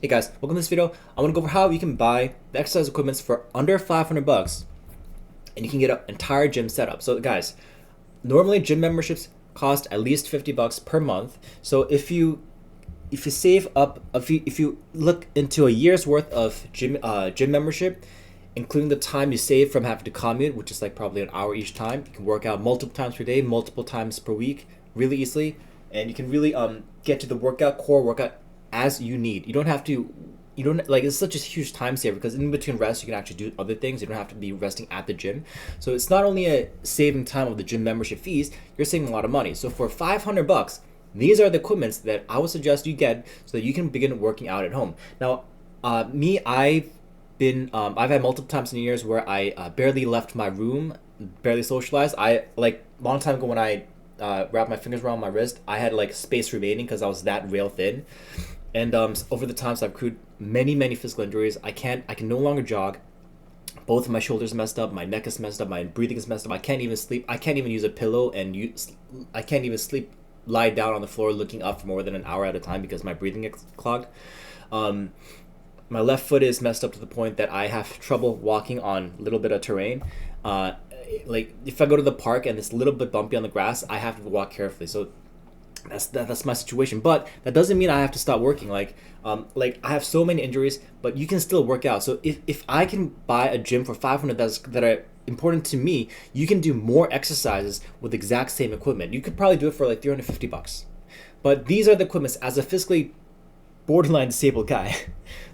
Hey guys, welcome to this video. I want to go over how you can buy the exercise equipments for under 500 bucks and you can get an entire gym setup. So guys, normally gym memberships cost at least 50 bucks per month. So if you save up, if you look into a year's worth of gym membership, including the time you save from having to commute, which is like probably an hour each time, you can work out multiple times per day, multiple times per week, really easily, and you can really get to the core workout as you need. You don't like, it's such a huge time saver because in between rest you can actually do other things. You don't have to be resting at the gym. So it's not only a saving time of the gym membership fees, you're saving a lot of money. So for 500 bucks, these are the equipments that I would suggest you get so that you can begin working out at home. Now, I've had multiple times in years where I barely left my room, barely socialized. I like long time ago when I wrapped my fingers around my wrist, I had like space remaining because I was that rail thin. And over the times I've accrued many physical injuries. I can no longer jog. Both of my shoulders messed up, my neck is messed up, my breathing is messed up. I can't even sleep. I can't even use a pillow I can't even lie down on the floor looking up for more than an hour at a time because my breathing gets clogged. My left foot is messed up to the point that I have trouble walking on a little bit of terrain. Like if I go to the park and it's a little bit bumpy on the grass, I have to walk carefully. So that's my situation. But that doesn't mean I have to stop working. Like I have so many injuries, but you can still work out. So if I can buy a gym for 500 that are important to me, you can do more exercises with the exact same equipment. You could probably do it for like 350 bucks. But these are the equipments as a physically borderline disabled guy.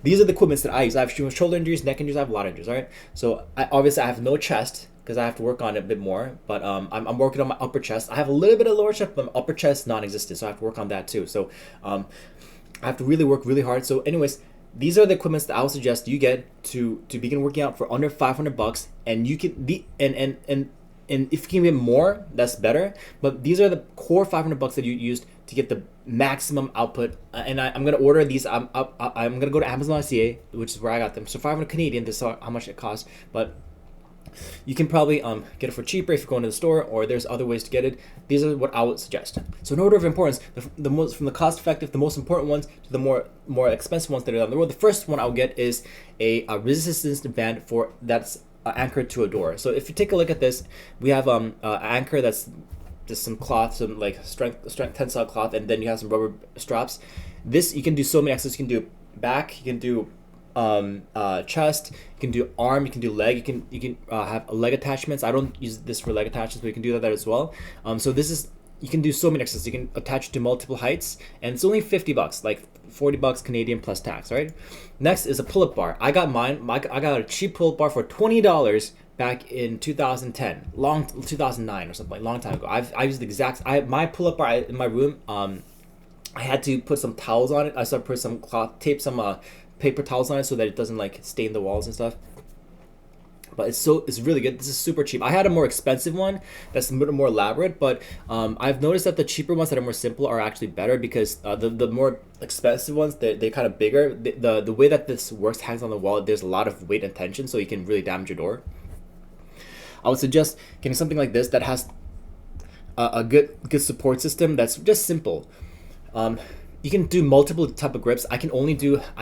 These are the equipments that I use. I have shoulder injuries, neck injuries, I have a lot of injuries, all right? So obviously I have no chest because I have to work on it a bit more, but I'm working on my upper chest. I have a little bit of lower chest, but my upper chest non-existent, so I have to work on that too. So I have to really work really hard. So anyways, these are the equipments that I would suggest you get to begin working out for under 500 bucks, and you can be and if you can get more, that's better. But these are the core 500 bucks that you used to get the maximum output. And I'm gonna order these. I'm gonna go to Amazon.ca, which is where I got them. So 500 Canadian. This is how much it costs. But you can probably get it for cheaper if you go into the store, or there's other ways to get it. These are what I would suggest. So in order of importance, the most from the cost effective, the most important ones to the more expensive ones that are on the road. The first one I'll get is a resistance band for that's anchored to a door. So if you take a look at this, we have an anchor that's just some cloth, some like strength tensile cloth, and then you have some rubber straps. This you can do so many exercises. You can do back, you can do chest, you can do arm, you can do leg, you can have leg attachments. I don't use this for leg attachments, but you can do that as well. So this is, you can do so many exercises. You can attach it to multiple heights, and it's only 50 bucks, like 40 bucks Canadian plus tax, right? Next is a pull-up bar. I got mine. I got a cheap pull-up bar for $20 back in 2010, 2009 or something, long time ago. I used the exact. My pull-up bar in my room. I had to put some towels on it. I started put some cloth, tape some paper towels on it so that it doesn't like stain the walls and stuff. But it's really good. This is super cheap. I had a more expensive one that's a little more elaborate, but I've noticed that the cheaper ones that are more simple are actually better because the more expensive ones, they're kind of bigger. The way that this works, hangs on the wall, there's a lot of weight and tension, so you can really damage your door. I would suggest getting something like this that has a good support system that's just simple. You can do multiple type of grips. I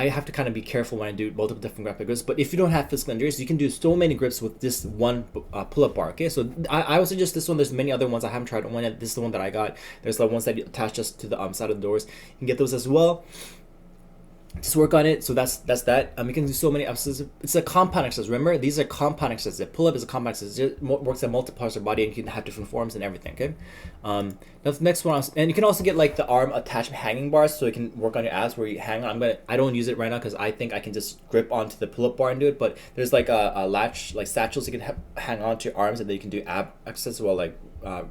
have to kind of be careful when I do multiple different grip grips, but if you don't have physical injuries, you can do so many grips with this one pull-up bar, okay? So I would suggest this one. There's many other ones. I haven't tried one yet. This is the one that I got. There's like ones that you attach just to the side of the doors. You can get those as well. Just work on it. So that's that. You can do so many exercises. It's a compound exercise. Remember, these are compound exercises. The pull-up is a compound exercise. It works at multiple parts of the body, and you can have different forms and everything. Okay. Now the next one, and you can also get like the arm attachment hanging bars, so you can work on your abs where you hang on. I don't use it right now because I think I can just grip onto the pull-up bar and do it. But there's like a latch, like satchels you can hang on to your arms, and then you can do ab exercises as well, like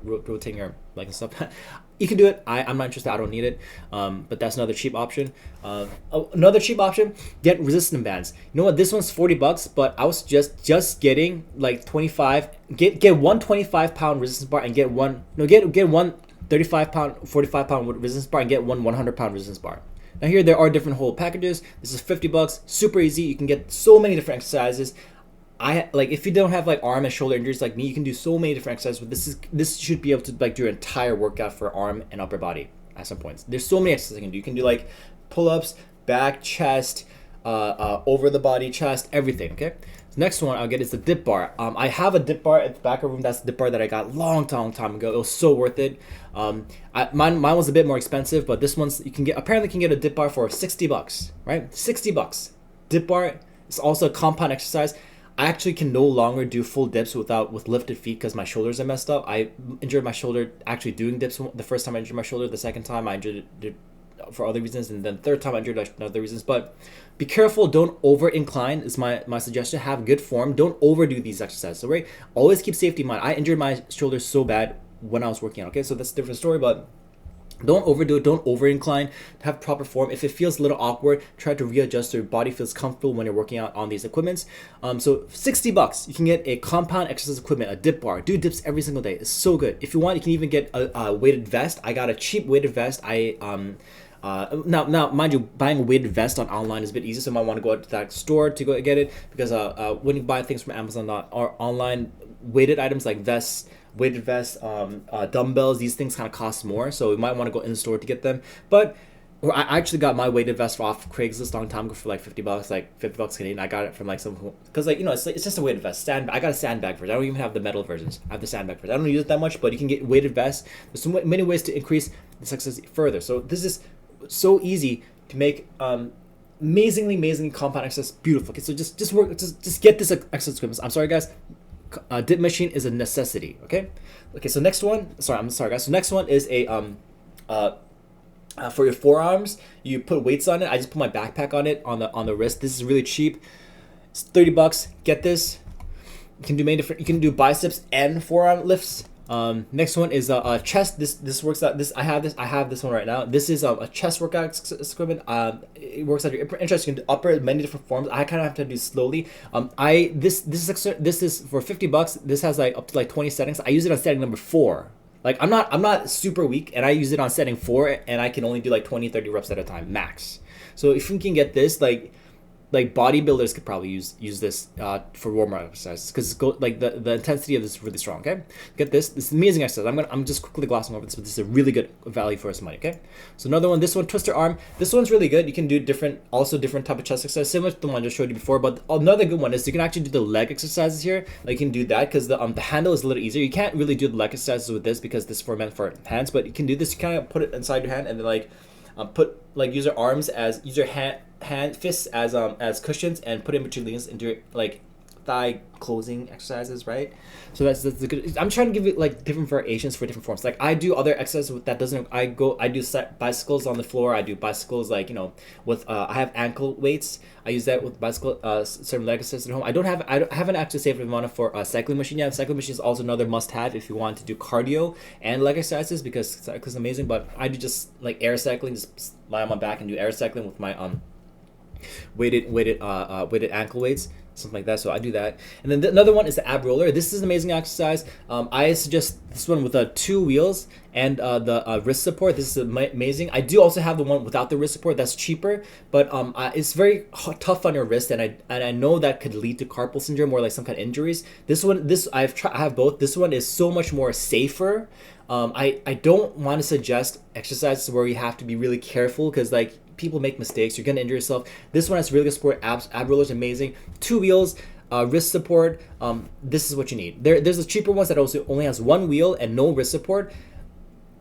rotating your leg and stuff. You can do it. I'm not interested. I don't need it. But that's another cheap option. Another cheap option, get resistance bands. You know what? This one's 40 bucks, but I was just getting like 25. Get one 25-pound resistance bar and get one 35-pound, 45-pound resistance bar and get one 100-pound resistance bar. Now here there are different whole packages. This is 50 bucks. Super easy. You can get so many different exercises. If you don't have like arm and shoulder injuries like me, you can do so many different exercises. But this should be able to like do your entire workout for arm and upper body at some points. There's so many exercises you can do. You can do like pull-ups, back, chest, over the body, chest, everything. Okay. The next one I'll get is the dip bar. I have a dip bar at the back of the room. That's the dip bar that I got long time ago. It was so worth it. Mine was a bit more expensive, but this one's you can get apparently can get a dip bar for $60, right? $60. Dip bar is also a compound exercise. I actually can no longer do full dips with lifted feet because my shoulders are messed up. I injured my shoulder actually doing dips the first time I injured my shoulder. The second time I injured it for other reasons, and then third time I injured it for other reasons. But be careful, don't over incline is my suggestion. Have good form, don't overdo these exercises. So right, always keep safety in mind. I injured my shoulder so bad when I was working out. Okay, so that's a different story, but don't overdo it. Don't over incline. Have proper form. If it feels a little awkward, try to readjust so your body feels comfortable when you're working out on these equipments. So $60, you can get a compound exercise equipment, a dip bar. Do dips every single day. It's so good. If you want, you can even get a weighted vest. I got a cheap weighted vest. Now, mind you, buying a weighted vest on online is a bit easy, so you might want to go out to that store to go get it because when you buy things from Amazon or online, weighted items like vests, weighted vests, dumbbells, these things kind of cost more, so you might want to go in the store to get them. But I actually got my weighted vest off Craigslist a long time ago for like $50, like $50 Canadian. I got it from like some because it's just a weighted vest. I got a sandbag version. I don't even have the metal versions. I have the sandbag version. I don't use it that much, but you can get weighted vests. There's so many ways to increase the success further. So this is so easy to make amazingly compound exercise beautiful. Okay, so just get this exercise equipment. I'm sorry guys, dip machine is a necessity. Okay, so next one, I'm sorry guys, so next one is a for your forearms, you put weights on it. I just put my backpack on it on the wrist. This is really cheap. It's $30. Get this. You can do many different. You can do biceps and forearm lifts. Next one is chest. This works out. I have this one right now. This is a chest workout equipment. It works out your interest. You can do upper many different forms. I kind of have to do slowly. This is for $50. This has like up to like 20 settings. I use it on setting number 4. Like I'm not super weak, and I use it on setting 4, and I can only do like 20-30 reps at a time max. So if you can get this, like bodybuilders could probably use this for warm-up exercises because the intensity of this is really strong. Okay, get this. This is amazing exercise. I'm just quickly glossing over this, but this is a really good value for its money. Okay, so another one. This one, twister arm. This one's really good. You can do different type of chest exercise, similar to the one I just showed you before. But another good one is you can actually do the leg exercises here. Like you can do that because the handle is a little easier. You can't really do the leg exercises with this because this is meant for hands, but you can do this. You kind of put it inside your hand and then use your arms use your hand fists as cushions and put in between leans and do like thigh closing exercises, right? So that's the good. I'm trying to give it like different variations for different forms. Like I do other exercises with that doesn't. I do bicycles on the floor. I do bicycles with I have ankle weights. I use that with bicycle certain leg exercises at home. I haven't actually saved money for a cycling machine yet. Cycling machine is also another must-have if you want to do cardio and leg exercises because cycling is amazing. But I do just like air cycling, just lie on my back and do air cycling with my weighted ankle weights, something like that. So I do that. And then another one is the ab roller. This is an amazing exercise. I suggest this one with 2 wheels and the wrist support. This is amazing. I do also have the one without the wrist support. That's cheaper, but it's very tough on your wrist, and I know that could lead to carpal syndrome or like some kind of injuries. I have both. This one is so much more safer. I don't want to suggest exercises where you have to be really careful because like people make mistakes. You're gonna injure yourself. This one has really good support. Ab roller is amazing. 2 wheels, wrist support. This is what you need. There's the cheaper ones that also only has 1 wheel and no wrist support.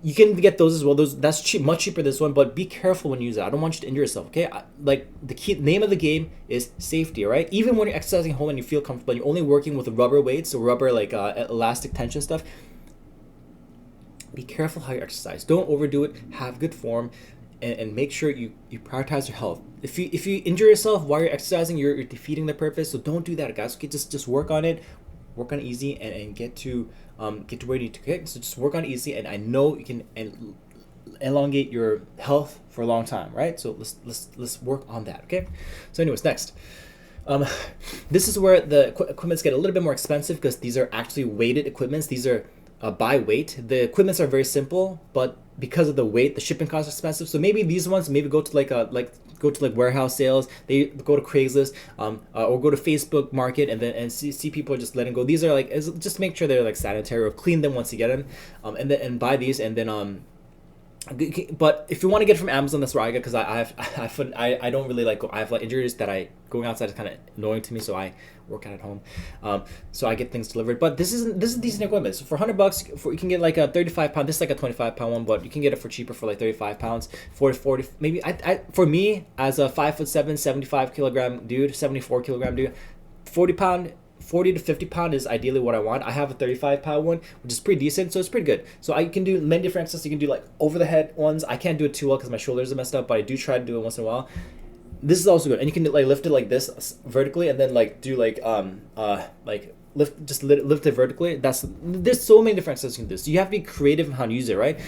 You can get those as well. That's cheap, much cheaper than this one. But be careful when you use it. I don't want you to injure yourself. Okay, like the key name of the game is safety. All right. Even when you're exercising at home and you feel comfortable, and you're only working with rubber weights or rubber elastic tension stuff. Be careful how you exercise. Don't overdo it. Have good form. And make sure you prioritize your health. If you injure yourself while you're exercising, you're defeating the purpose. So don't do that, guys. Okay, just work on it easy and get to where you need to get. So just work on it easy, and I know you can elongate your health for a long time, right? So let's work on that. Okay. So anyways, next. This is where the equipments get a little bit more expensive because these are actually weighted equipments. These are by weight. The equipments are very simple, but because of the weight, the shipping costs are expensive. So maybe these ones go to warehouse sales. They go to Craigslist, or go to Facebook Market, and see people just letting go. These are just make sure they're like sanitary or clean them once you get them, and buy these, and then But if you want to get it from Amazon, that's where I get, because I don't really like, I have like injuries that I going outside is kind of annoying to me, so I work out at home. So I get things delivered. But this is decent equipment. So for $100, you can get like a 35 pound. This is like a 25 pound one, but you can get it for cheaper for like 35 pounds, 40 maybe. For me as a 5'7", 75 kilogram dude, 74 kilogram dude, 40 pound. 40 to 50 pound is ideally what I want. I have a 35 pound one, which is pretty decent, so it's pretty good. So I can do many different exercises. You can do like over the head ones. I can't do it too well because my shoulders are messed up, but I do try to do it once in a while. This is also good, and you can like lift it like this vertically, and then like do like lift it vertically. There's so many different exercises you can do. So you have to be creative in how to use it, right?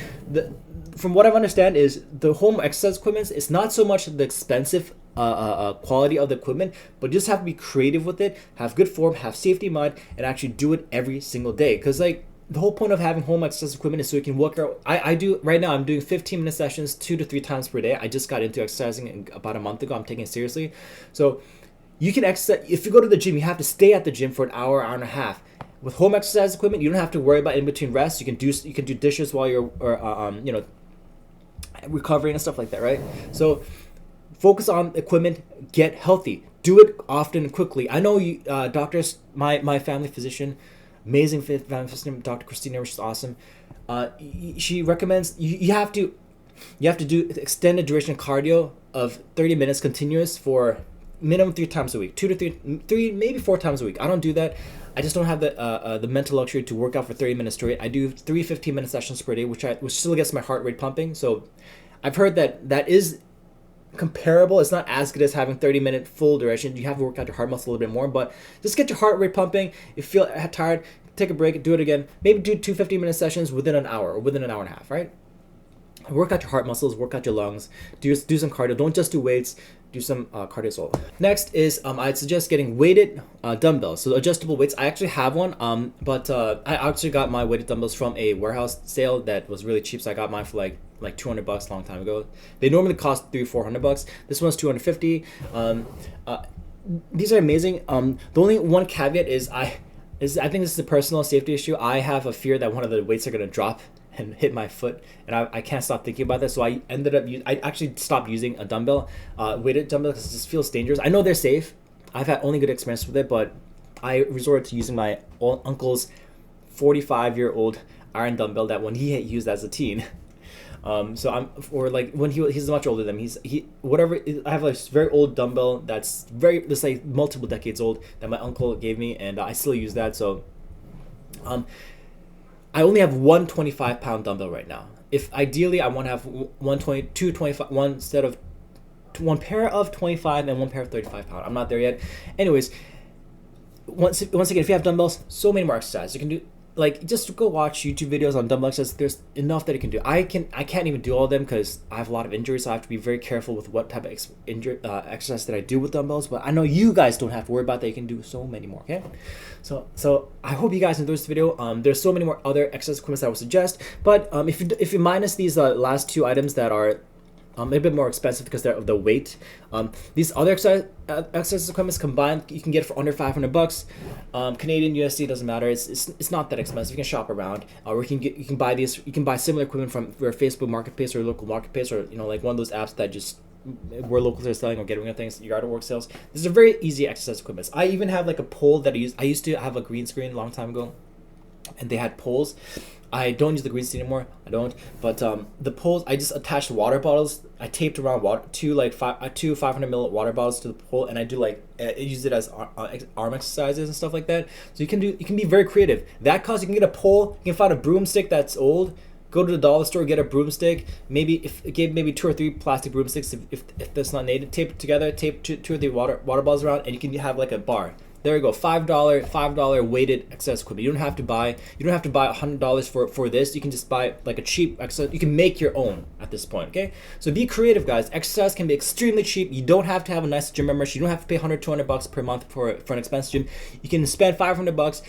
From what I understand is the home exercise equipment. It's not so much the expensive quality of the equipment, but you just have to be creative with it, have good form, have safety in mind, and actually do it every single day. Because like the whole point of having home exercise equipment is so you can work out. I do right now. I'm doing 15-minute sessions 2 to 3 times per day. I just got into exercising about a month ago. I'm taking it seriously. So you can exercise. If you go to the gym, you have to stay at the gym for an hour, hour and a half. With home exercise equipment, you don't have to worry about in between rests. You can do dishes while you're recovering and stuff like that, right? So focus on equipment, get healthy, do it often and quickly. I know you, doctors, my family physician, amazing family physician, Dr. Christina, which is awesome. She recommends you have to do extended duration cardio of 30 minutes continuous for minimum 3 times a week, 2 to 3, maybe 4 times a week. I don't do that. I just don't have the mental luxury to work out for 30 minutes straight. I do 3 15-minute sessions per day, which still gets my heart rate pumping. So I've heard that is comparable. It's not as good as having 30-minute full duration. You have to work out your heart muscle a little bit more, but just get your heart rate pumping. If you feel tired, take a break, do it again. Maybe do 2 15-minute sessions within an hour or within an hour and a half, right? Work out your heart muscles, work out your lungs, do some cardio. Don't just do weights, do some cardio as well. Next is I'd suggest getting weighted dumbbells, so adjustable weights. I actually have one, but I actually got my weighted dumbbells from a warehouse sale that was really cheap, so I got mine for like $200 a long time ago. They normally cost $300-400. This one's $250. These are amazing. The only one caveat is I think this is a personal safety issue. I have a fear that one of the weights are gonna drop and hit my foot, and I can't stop thinking about that. So I actually stopped using a dumbbell, weighted dumbbell, because it just feels dangerous. I know they're safe. I've had only good experience with it, but I resorted to using my uncle's 45-year-old iron dumbbell that when he had used as a teen. When he's much older than me. I have a very old dumbbell that's like multiple decades old that my uncle gave me, and I still use that. So I only have one 25-pound dumbbell right now. If ideally I want to have one pair of 25 and one pair of 35 pound. I'm not there yet. Anyways, once again, if you have dumbbells, so many more exercises you can do. Like, just go watch YouTube videos on dumbbell exercises. There's enough that you can do. I can't even do all of them because I have a lot of injuries, so I have to be very careful with what type of exercise that I do with dumbbells. But I know you guys don't have to worry about that. You can do so many more. Okay, so I hope you guys enjoyed this video. There's so many more other exercise equipment that I would suggest. But if you minus these last 2 items that are a bit more expensive because they're of the weight. These other exercise equipment combined, you can get it for under $500. Canadian USD doesn't matter. It's not that expensive. You can shop around, or you can buy these. You can buy similar equipment from your Facebook Marketplace or local marketplace, or like one of those apps that just where locals are selling or getting rid of things. Yard work sales. This is a very easy exercise equipment. I even have like a pole that I used to have a green screen a long time ago, and they had poles. I don't use the green screen anymore. I don't. But the poles, I just attached water bottles. I taped around two 500 ml water bottles to the pole, and I do use it as arm exercises and stuff like that. So you can be very creative. That costs, you can get a pole. You can find a broomstick that's old. Go to the dollar store, get a broomstick. Maybe 2 or 3 plastic broomsticks if that's not needed. Tape it together. Tape 2 or 3 water bottles around, and you can have like a bar. There you go, $5 weighted exercise equipment. You don't have to buy $100 for this. You can just buy like a cheap exercise. You can make your own at this point. Okay, so be creative, guys. Exercise can be extremely cheap. You don't have to have a nice gym membership. You don't have to pay $100-200 per month for an expensive gym. You can spend $500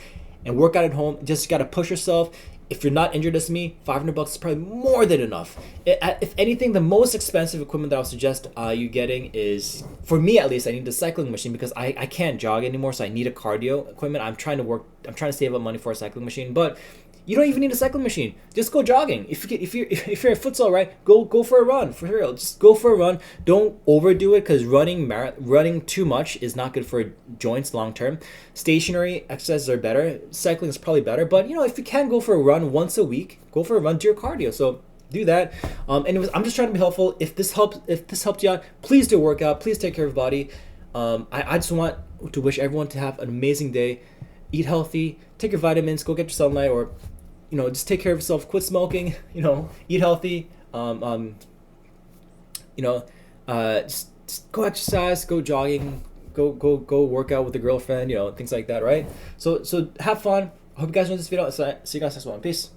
and work out at home. Just gotta push yourself. If you're not injured as me, $500 is probably more than enough. If anything, the most expensive equipment that I would suggest you getting is, for me at least, I need a cycling machine because I can't jog anymore, so I need a cardio equipment. I'm trying to save up money for a cycling machine. But You don't even need a cycling machine. Just go jogging. If you're a futsal, right, go for a run for real. Just go for a run. Don't overdo it because running too much is not good for joints long term. Stationary exercises are better. Cycling is probably better, but if you can go for a run once a week, go for a run. Do your cardio. So do that. Anyways, I'm just trying to be helpful. If this helped you out, please do a workout. Please take care of your body. I just want to wish everyone to have an amazing day. Eat healthy. Take your vitamins. Go get your sunlight, or just take care of yourself. Quit smoking. Eat healthy. Just go exercise. Go jogging. Go work out with a girlfriend. Things like that, right? So have fun. I hope you guys enjoyed this video. See you guys next one. Peace.